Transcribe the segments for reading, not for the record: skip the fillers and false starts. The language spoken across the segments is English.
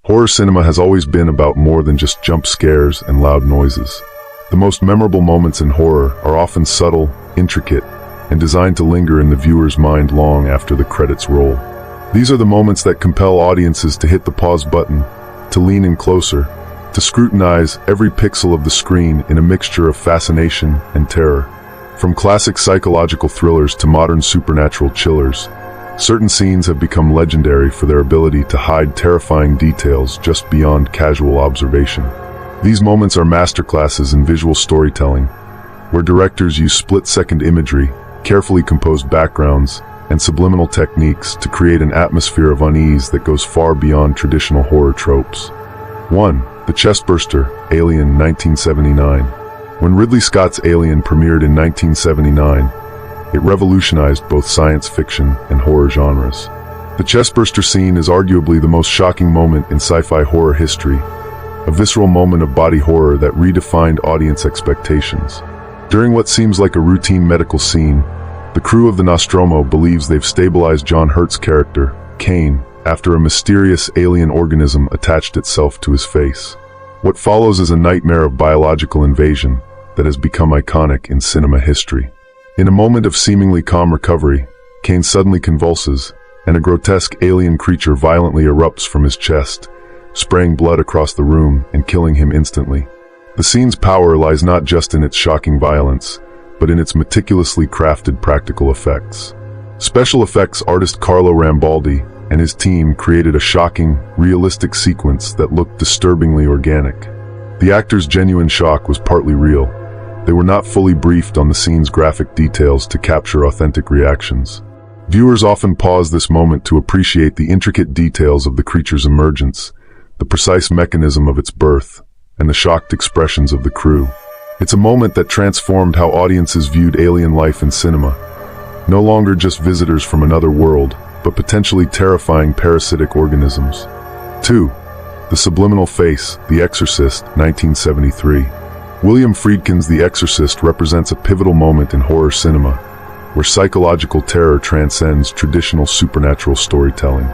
Horror cinema has always been about more than just jump scares and loud noises. The most memorable moments in horror are often subtle, intricate, and designed to linger in the viewer's mind long after the credits roll. These are the moments that compel audiences to hit the pause button, to lean in closer, to scrutinize every pixel of the screen in a mixture of fascination and terror. From classic psychological thrillers to modern supernatural chillers, certain scenes have become legendary for their ability to hide terrifying details just beyond casual observation. These moments are masterclasses in visual storytelling, where directors use split-second imagery, carefully composed backgrounds, and subliminal techniques to create an atmosphere of unease that goes far beyond traditional horror tropes. 1. The Chestburster, Alien, 1979. When Ridley Scott's Alien premiered in 1979, it revolutionized both science fiction and horror genres. The chestburster scene is arguably the most shocking moment in sci-fi horror history, a visceral moment of body horror that redefined audience expectations. During what seems like a routine medical scene, the crew of the Nostromo believes they've stabilized John Hurt's character, Kane, after a mysterious alien organism attached itself to his face. What follows is a nightmare of biological invasion that has become iconic in cinema history. In a moment of seemingly calm recovery, Kane suddenly convulses, and a grotesque alien creature violently erupts from his chest, spraying blood across the room and killing him instantly. The scene's power lies not just in its shocking violence, but in its meticulously crafted practical effects. Special effects artist Carlo Rambaldi and his team created a shocking, realistic sequence that looked disturbingly organic. The actors' genuine shock was partly real. They were not fully briefed on the scene's graphic details to capture authentic reactions. Viewers often pause this moment to appreciate the intricate details of the creature's emergence, the precise mechanism of its birth, and the shocked expressions of the crew. It's a moment that transformed how audiences viewed alien life in cinema. No longer just visitors from another world, but potentially terrifying parasitic organisms. 2. The Subliminal Face, The Exorcist, 1973. William Friedkin's The Exorcist represents a pivotal moment in horror cinema, where psychological terror transcends traditional supernatural storytelling.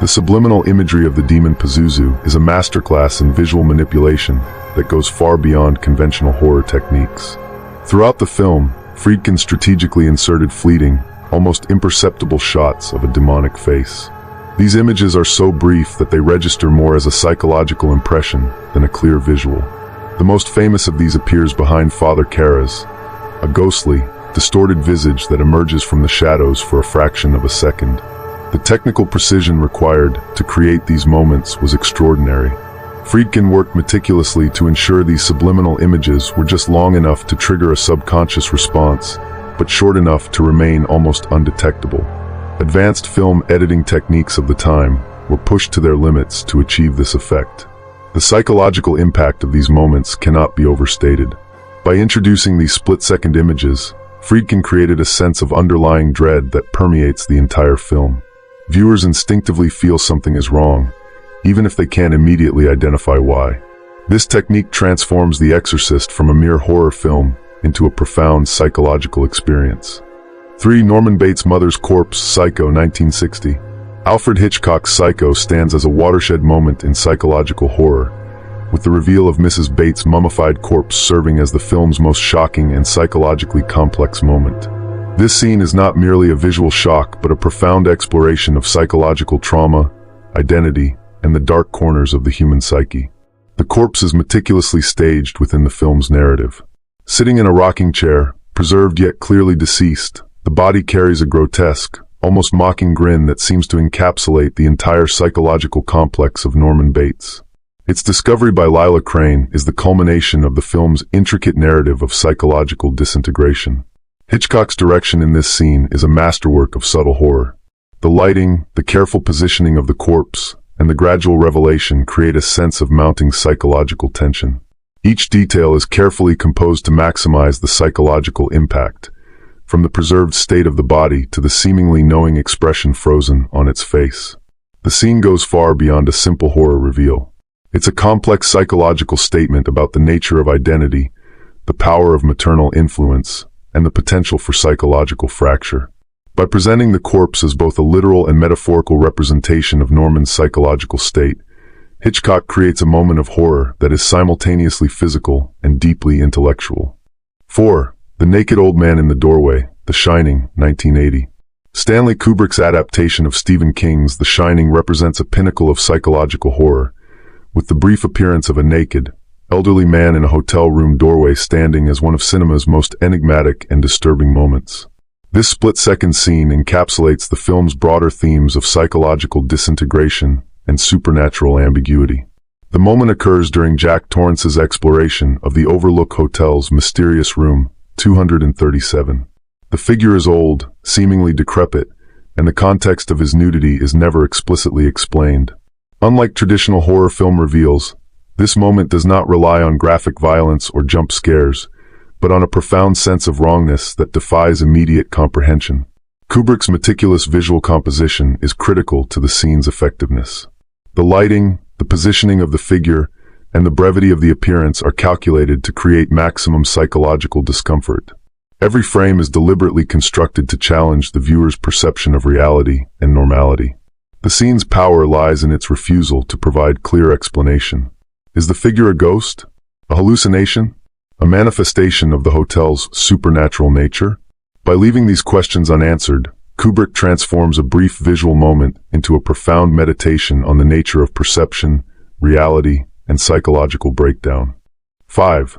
The subliminal imagery of the demon Pazuzu is a masterclass in visual manipulation that goes far beyond conventional horror techniques. Throughout the film, Friedkin strategically inserted fleeting, almost imperceptible shots of a demonic face. These images are so brief that they register more as a psychological impression than a clear visual. The most famous of these appears behind Father Karras, a ghostly, distorted visage that emerges from the shadows for a fraction of a second. The technical precision required to create these moments was extraordinary. Friedkin worked meticulously to ensure these subliminal images were just long enough to trigger a subconscious response, but short enough to remain almost undetectable. Advanced film editing techniques of the time were pushed to their limits to achieve this effect. The psychological impact of these moments cannot be overstated. By introducing these split-second images, Friedkin created a sense of underlying dread that permeates the entire film. Viewers instinctively feel something is wrong, even if they can't immediately identify why. This technique transforms The Exorcist from a mere horror film into a profound psychological experience. 3. Norman Bates' Mother's Corpse, Psycho, 1960. Alfred Hitchcock's Psycho stands as a watershed moment in psychological horror, with the reveal of Mrs. Bates' mummified corpse serving as the film's most shocking and psychologically complex moment. This scene is not merely a visual shock, but a profound exploration of psychological trauma, identity, and the dark corners of the human psyche. The corpse is meticulously staged within the film's narrative. Sitting in a rocking chair, preserved yet clearly deceased, the body carries a grotesque, almost mocking grin that seems to encapsulate the entire psychological complex of Norman Bates. Its discovery by Lila Crane is the culmination of the film's intricate narrative of psychological disintegration. Hitchcock's direction in this scene is a masterwork of subtle horror. The lighting, the careful positioning of the corpse, and the gradual revelation create a sense of mounting psychological tension. Each detail is carefully composed to maximize the psychological impact, from the preserved state of the body to the seemingly knowing expression frozen on its face. The scene goes far beyond a simple horror reveal. It's a complex psychological statement about the nature of identity, the power of maternal influence, and the potential for psychological fracture. By presenting the corpse as both a literal and metaphorical representation of Norman's psychological state, Hitchcock creates a moment of horror that is simultaneously physical and deeply intellectual. 4. The naked old man in the doorway, The Shining, 1980. Stanley Kubrick's adaptation of Stephen King's The Shining represents a pinnacle of psychological horror, with the brief appearance of a naked, elderly man in a hotel room doorway standing as one of cinema's most enigmatic and disturbing moments. This split-second scene encapsulates the film's broader themes of psychological disintegration and supernatural ambiguity. The moment occurs during Jack Torrance's exploration of the Overlook Hotel's mysterious room 237. The figure is old, seemingly decrepit, and the context of his nudity is never explicitly explained. Unlike traditional horror film reveals, this moment does not rely on graphic violence or jump scares, but on a profound sense of wrongness that defies immediate comprehension. Kubrick's meticulous visual composition is critical to the scene's effectiveness. The lighting, the positioning of the figure, and the brevity of the appearance are calculated to create maximum psychological discomfort. Every frame is deliberately constructed to challenge the viewer's perception of reality and normality. The scene's power lies in its refusal to provide clear explanation. Is the figure a ghost? A hallucination? A manifestation of the hotel's supernatural nature? By leaving these questions unanswered, Kubrick transforms a brief visual moment into a profound meditation on the nature of perception, reality, and psychological breakdown. 5.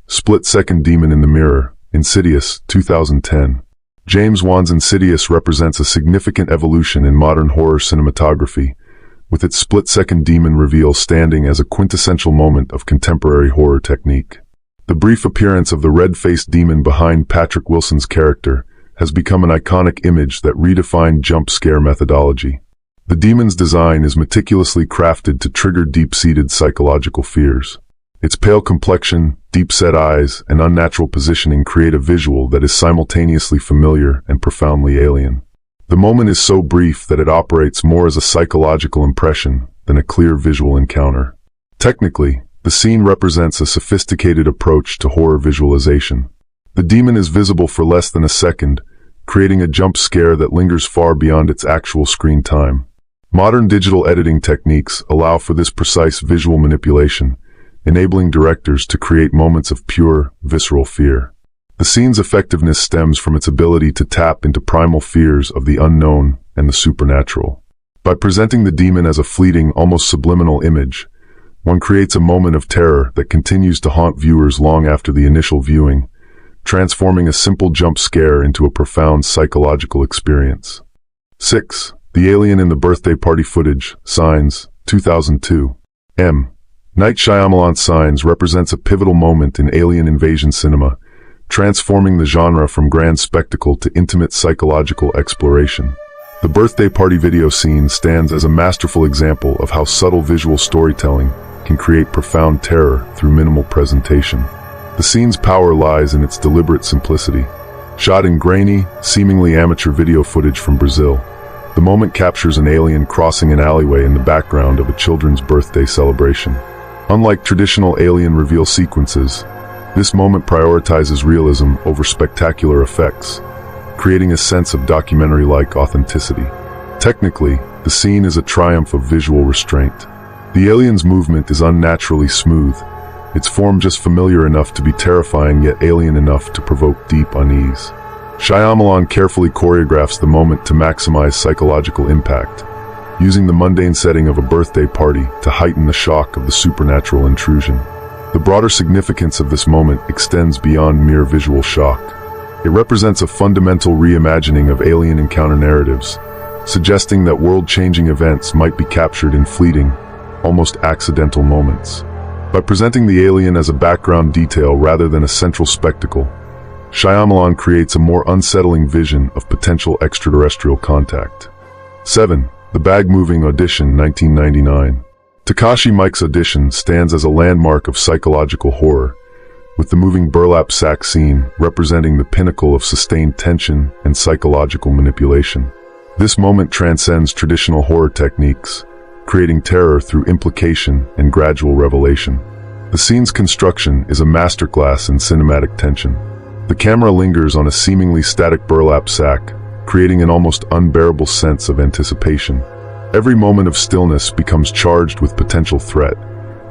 Split-second demon in the mirror, Insidious, 2010. James Wan's Insidious represents a significant evolution in modern horror cinematography, with its split-second demon reveal standing as a quintessential moment of contemporary horror technique. The brief appearance of the red-faced demon behind Patrick Wilson's character has become an iconic image that redefined jump scare methodology. The demon's design is meticulously crafted to trigger deep-seated psychological fears. Its pale complexion, deep-set eyes, and unnatural positioning create a visual that is simultaneously familiar and profoundly alien. The moment is so brief that it operates more as a psychological impression than a clear visual encounter. Technically, the scene represents a sophisticated approach to horror visualization. The demon is visible for less than a second, creating a jump scare that lingers far beyond its actual screen time. Modern digital editing techniques allow for this precise visual manipulation, enabling directors to create moments of pure, visceral fear. The scene's effectiveness stems from its ability to tap into primal fears of the unknown and the supernatural. By presenting the demon as a fleeting, almost subliminal image, one creates a moment of terror that continues to haunt viewers long after the initial viewing, transforming a simple jump scare into a profound psychological experience. 6. The Alien in the Birthday Party Footage, Signs, 2002. M. Night Shyamalan's Signs represents a pivotal moment in alien invasion cinema, transforming the genre from grand spectacle to intimate psychological exploration. The birthday party video scene stands as a masterful example of how subtle visual storytelling can create profound terror through minimal presentation. The scene's power lies in its deliberate simplicity. Shot in grainy, seemingly amateur video footage from Brazil, the moment captures an alien crossing an alleyway in the background of a children's birthday celebration. Unlike traditional alien reveal sequences, this moment prioritizes realism over spectacular effects, creating a sense of documentary-like authenticity. Technically, the scene is a triumph of visual restraint. The alien's movement is unnaturally smooth, its form just familiar enough to be terrifying yet alien enough to provoke deep unease. Shyamalan carefully choreographs the moment to maximize psychological impact, using the mundane setting of a birthday party to heighten the shock of the supernatural intrusion. The broader significance of this moment extends beyond mere visual shock. It represents a fundamental reimagining of alien encounter narratives, suggesting that world-changing events might be captured in fleeting, almost accidental moments. By presenting the alien as a background detail rather than a central spectacle, Shyamalan creates a more unsettling vision of potential extraterrestrial contact. 7. The Bag-Moving Audition, 1999. Takashi Miike's Audition stands as a landmark of psychological horror, with the moving burlap sack scene representing the pinnacle of sustained tension and psychological manipulation. This moment transcends traditional horror techniques, creating terror through implication and gradual revelation. The scene's construction is a masterclass in cinematic tension. The camera lingers on a seemingly static burlap sack, creating an almost unbearable sense of anticipation. Every moment of stillness becomes charged with potential threat,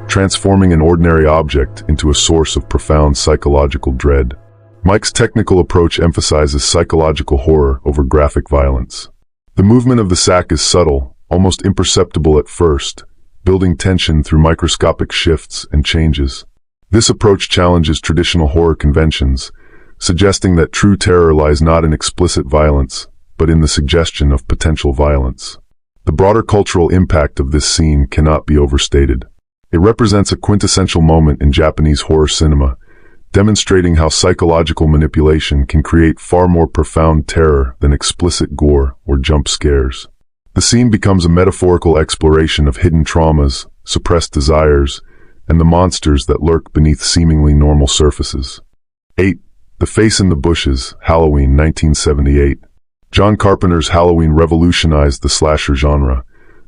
transforming an ordinary object into a source of profound psychological dread. Mike's technical approach emphasizes psychological horror over graphic violence. The movement of the sack is subtle, almost imperceptible at first, building tension through microscopic shifts and changes. This approach challenges traditional horror conventions, suggesting that true terror lies not in explicit violence, but in the suggestion of potential violence. The broader cultural impact of this scene cannot be overstated. It represents a quintessential moment in Japanese horror cinema, demonstrating how psychological manipulation can create far more profound terror than explicit gore or jump scares. The scene becomes a metaphorical exploration of hidden traumas, suppressed desires, and the monsters that lurk beneath seemingly normal surfaces. 8. The Face in the Bushes, Halloween, 1978. John Carpenter's Halloween revolutionized the slasher genre,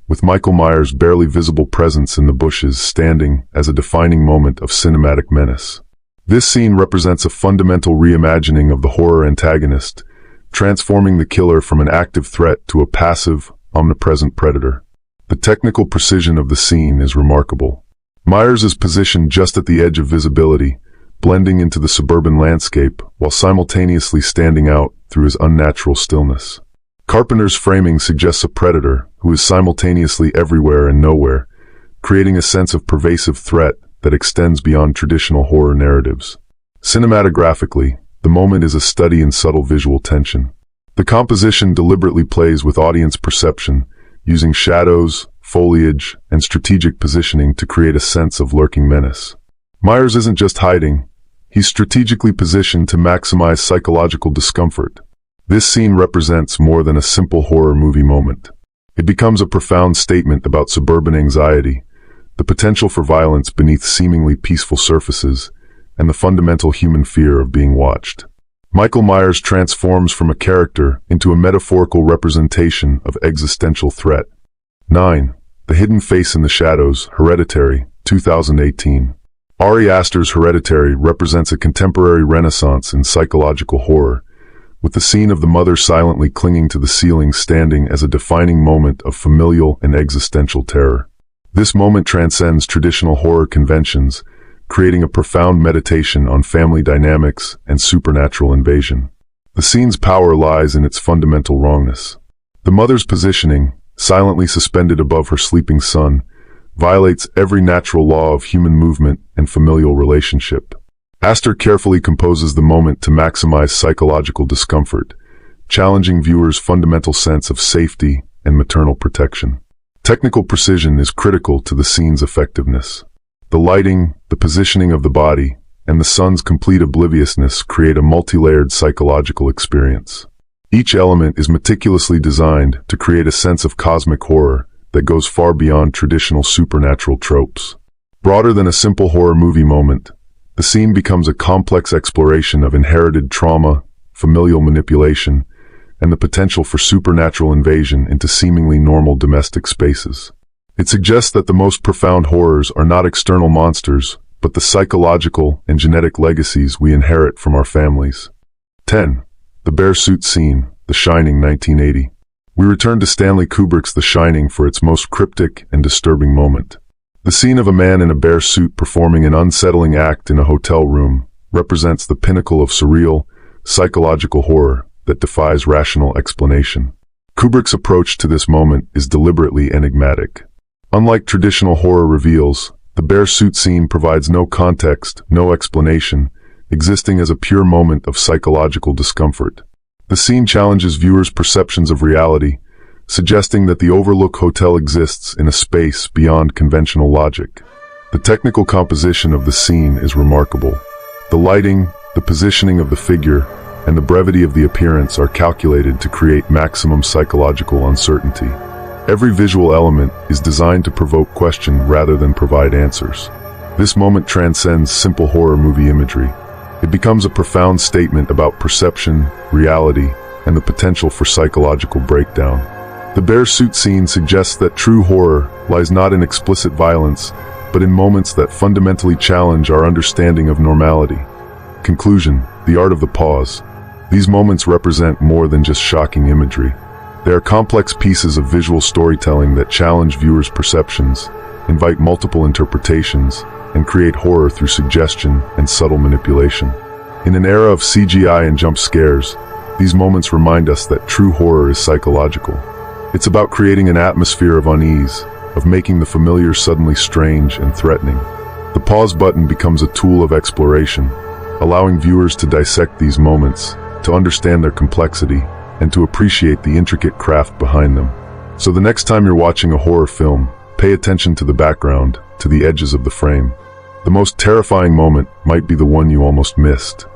with Michael Myers' barely visible presence in the bushes standing as a defining moment of cinematic menace. This scene represents a fundamental reimagining of the horror antagonist, transforming the killer from an active threat to a passive, omnipresent predator. The technical precision of the scene is remarkable. Myers is positioned just at the edge of visibility, blending into the suburban landscape while simultaneously standing out through his unnatural stillness. Carpenter's framing suggests a predator who is simultaneously everywhere and nowhere, creating a sense of pervasive threat that extends beyond traditional horror narratives. Cinematographically, the moment is a study in subtle visual tension. The composition deliberately plays with audience perception, using shadows, foliage, and strategic positioning to create a sense of lurking menace. Myers isn't just hiding, he's strategically positioned to maximize psychological discomfort. This scene represents more than a simple horror movie moment. It becomes a profound statement about suburban anxiety, the potential for violence beneath seemingly peaceful surfaces, and the fundamental human fear of being watched. Michael Myers transforms from a character into a metaphorical representation of existential threat. 9. The Hidden Face in the Shadows, Hereditary, 2018. Ari Aster's Hereditary represents a contemporary renaissance in psychological horror, with the scene of the mother silently clinging to the ceiling standing as a defining moment of familial and existential terror. This moment transcends traditional horror conventions, creating a profound meditation on family dynamics and supernatural invasion. The scene's power lies in its fundamental wrongness. The mother's positioning, silently suspended above her sleeping son, violates every natural law of human movement and familial relationship. Aster carefully composes the moment to maximize psychological discomfort, challenging viewers' fundamental sense of safety and maternal protection. Technical precision is critical to the scene's effectiveness. The lighting, the positioning of the body, and the son's complete obliviousness create a multi-layered psychological experience. Each element is meticulously designed to create a sense of cosmic horror that goes far beyond traditional supernatural tropes. Broader than a simple horror movie moment, the scene becomes a complex exploration of inherited trauma, familial manipulation, and the potential for supernatural invasion into seemingly normal domestic spaces. It suggests that the most profound horrors are not external monsters, but the psychological and genetic legacies we inherit from our families. 10. The Bear Suit Scene, The Shining, 1980. We return to Stanley Kubrick's The Shining for its most cryptic and disturbing moment. The scene of a man in a bear suit performing an unsettling act in a hotel room represents the pinnacle of surreal, psychological horror that defies rational explanation. Kubrick's approach to this moment is deliberately enigmatic. Unlike traditional horror reveals, the bear suit scene provides no context, no explanation, existing as a pure moment of psychological discomfort. The scene challenges viewers' perceptions of reality, suggesting that the Overlook Hotel exists in a space beyond conventional logic. The technical composition of the scene is remarkable. The lighting, the positioning of the figure, and the brevity of the appearance are calculated to create maximum psychological uncertainty. Every visual element is designed to provoke question rather than provide answers. This moment transcends simple horror movie imagery. It becomes a profound statement about perception, reality, and the potential for psychological breakdown. The bear suit scene suggests that true horror lies not in explicit violence, but in moments that fundamentally challenge our understanding of normality. Conclusion: the art of the pause. These moments represent more than just shocking imagery. They are complex pieces of visual storytelling that challenge viewers' perceptions, invite multiple interpretations, and create horror through suggestion and subtle manipulation. In an era of CGI and jump scares, these moments remind us that true horror is psychological. It's about creating an atmosphere of unease, of making the familiar suddenly strange and threatening. The pause button becomes a tool of exploration, allowing viewers to dissect these moments, to understand their complexity, and to appreciate the intricate craft behind them. So the next time you're watching a horror film, pay attention to the background, to the edges of the frame. The most terrifying moment might be the one you almost missed.